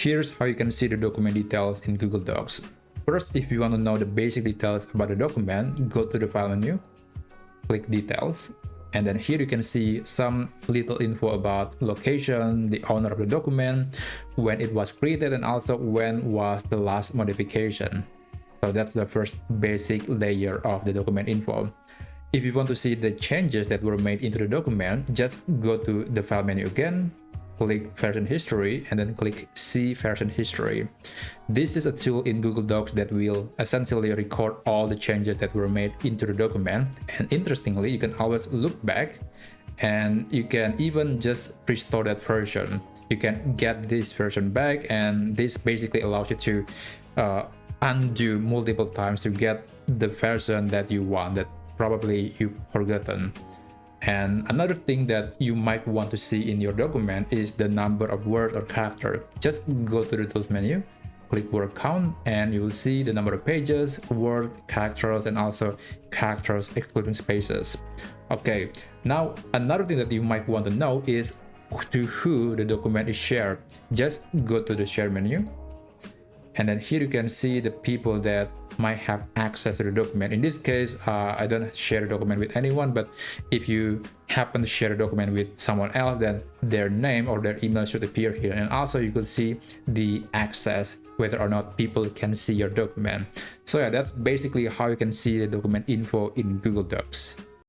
Here's how you can see the document details in Google Docs. First, if you want to know the basic details about the document, go to the File menu, click Details, and then here you can see some little info about location, the owner of the document, when it was created, and also when was the last modification. So that's the first basic layer of the document info. If you want to see the changes that were made into the document, just go to the File menu again, click Version History, and then click See Version History. This is a tool in Google Docs that will essentially record all the changes that were made into the document. And interestingly, you can always look back, and you can even just restore that version. You can get this version back, and this basically allows you to undo multiple times to get the version that you want, that probably you've forgotten. And another thing that you might want to see in your document is the number of words or characters. Just go to the Tools menu, click Word Count, and you will see the number of pages, word, characters, and also characters excluding spaces. Okay, now another thing that you might want to know is to who the document is shared. Just go to the Share menu, and then here you can see the people that might have access to the document. In this case, I don't share the document with anyone, but if you happen to share a document with someone else, then their name or their email should appear here. And also you could see the access, whether or not people can see your document. So yeah, that's basically how you can see the document info in Google Docs.